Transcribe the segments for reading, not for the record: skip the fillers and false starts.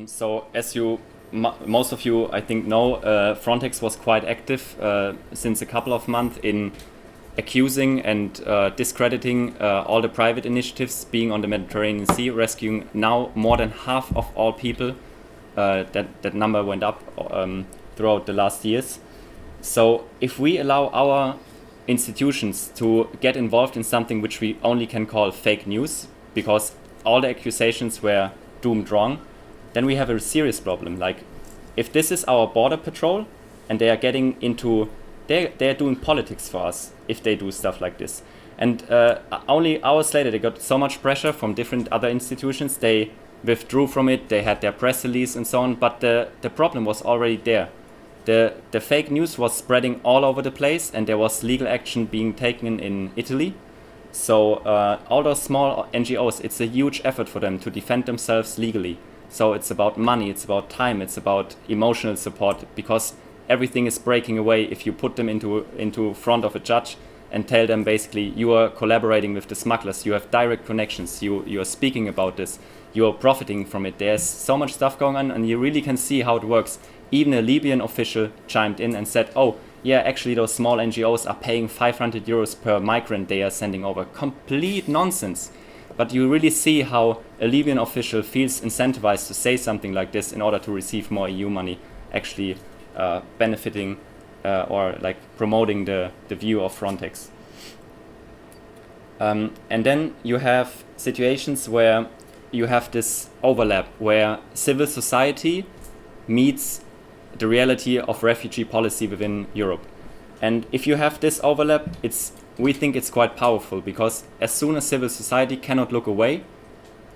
So as most of you, I think, know, Frontex was quite active since a couple of months in accusing and discrediting all the private initiatives being on the Mediterranean Sea, rescuing now more than half of all people. That number went up throughout the last years. So if we allow our institutions to get involved in something which we only can call fake news, because all the accusations were doomed wrong, then we have a serious problem. Like, if this is our border patrol and they are getting into, they're doing politics for us if they do stuff like this. And only hours later they got so much pressure from different other institutions, they withdrew from it, they had their press release and so on, but the problem was already there. The fake news was spreading all over the place, and there was legal action being taken in Italy. So all those small NGOs, it's a huge effort for them to defend themselves legally. So it's about money, it's about time, it's about emotional support, because everything is breaking away if you put them into front of a judge and tell them basically you are collaborating with the smugglers, you have direct connections, you are speaking about this, you are profiting from it. There's so much stuff going on, and you really can see how it works. Even a Libyan official chimed in and said, oh, yeah, actually those small NGOs are paying 500 euros per migrant they are sending over. Complete nonsense. But you really see how a Libyan official feels incentivized to say something like this in order to receive more EU money, actually benefiting or like promoting the view of Frontex. And then you have situations where you have this overlap, where civil society meets the reality of refugee policy within Europe. And if you have this overlap, we think it's quite powerful, because as soon as civil society cannot look away,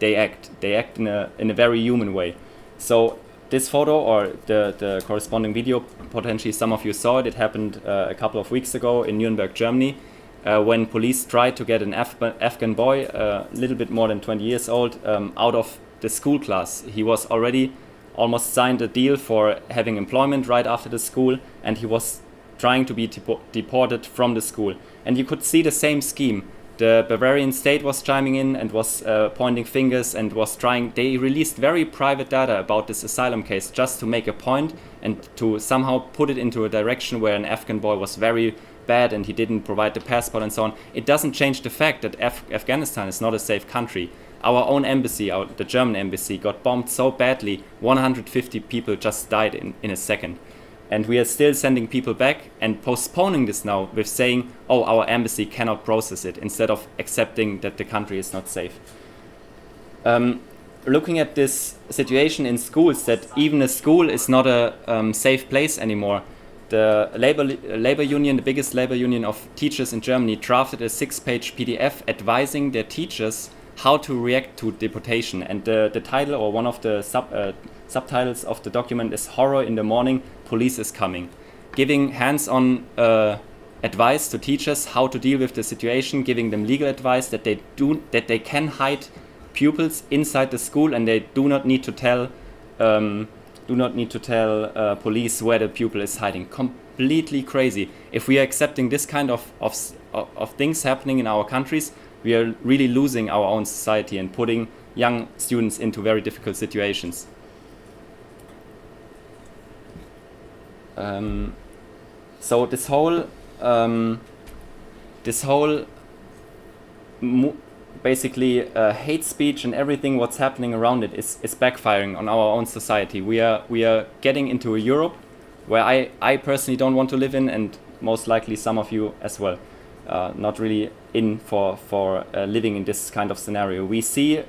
they act in a very human way. So this photo, or the corresponding video, potentially some of you saw it, it happened a couple of weeks ago in Nuremberg, Germany, when police tried to get an Afghan boy, a little bit more than 20 years old, out of the school class. He was already almost signed a deal for having employment right after the school, and he was trying to be deported from the school. And you could see the same scheme. The Bavarian state was chiming in and was pointing fingers and was trying. They released very private data about this asylum case just to make a point and to somehow put it into a direction where an Afghan boy was very bad and he didn't provide the passport and so on. It doesn't change the fact that Afghanistan is not a safe country. Our own embassy, the German embassy, got bombed so badly, 150 people just died in a second. And we are still sending people back and postponing this now with saying, oh, our embassy cannot process it, instead of accepting that the country is not safe. Looking at this situation in schools, that even a school is not a safe place anymore. The labor union, the biggest labor union of teachers in Germany, drafted a 6-page PDF advising their teachers how to react to deportation. And the title, or one of the subtitles of the document, is "Horror in the Morning, Police is Coming," giving hands-on advice to teachers how to deal with the situation, giving them legal advice that they can hide pupils inside the school, and they do not need to tell police where the pupil is hiding. Completely crazy. If we are accepting this kind of things happening in our countries, we are really losing our own society and putting young students into very difficult situations. So this whole basically hate speech and everything what's happening around it is backfiring on our own society. We are getting into a Europe where I personally don't want to live in, and most likely some of you as well. Not really in for living in this kind of scenario. We see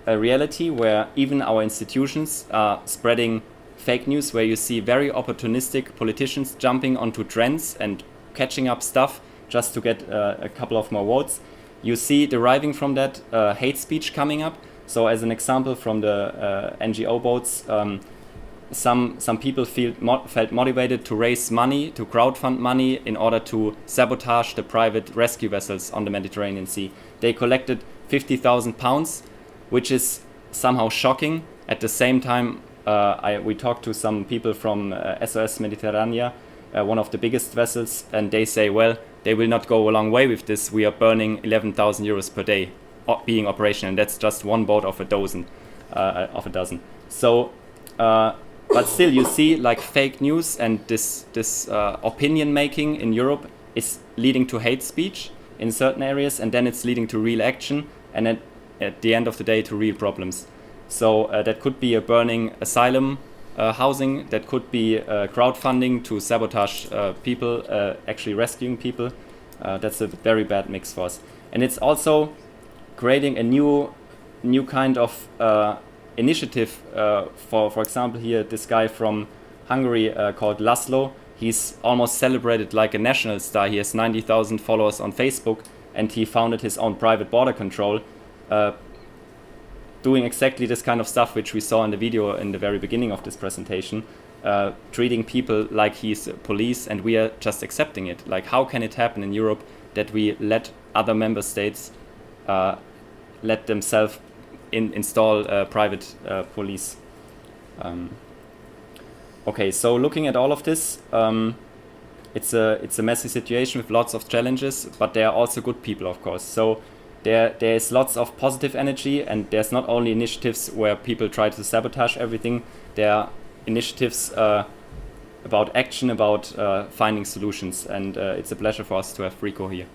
a reality where even our institutions are spreading fake news, where you see very opportunistic politicians jumping onto trends and catching up stuff just to get a couple of more votes. You see deriving from that hate speech coming up. So as an example from the NGO boats, some people felt motivated to raise money, to crowdfund money in order to sabotage the private rescue vessels on the Mediterranean Sea. They collected £50,000, which is somehow shocking. At the same time, we talked to some people from SOS Mediterranea, one of the biggest vessels, and they say, well, they will not go a long way with this. We are burning 11,000 euros per day being operational, and that's just one boat of a dozen. So, but still, you see like fake news and this opinion making in Europe is leading to hate speech in certain areas, and then it's leading to real action, and then at the end of the day to real problems. So that could be a burning asylum housing, that could be crowdfunding to sabotage people, actually rescuing people. That's a very bad mix for us. And it's also creating a new kind of initiative. For example, here this guy from Hungary called Laszlo. He's almost celebrated like a national star. He has 90,000 followers on Facebook, and he founded his own private border control, doing exactly this kind of stuff which we saw in the video in the very beginning of this presentation, treating people like he's police, and we are just accepting it. Like, how can it happen in Europe that we let other member states let themselves install private police? Okay, so looking at all of this, it's a messy situation with lots of challenges, but there are also good people, of course. So there is lots of positive energy, and there's not only initiatives where people try to sabotage everything. There are initiatives about action, about finding solutions, and it's a pleasure for us to have Rico here.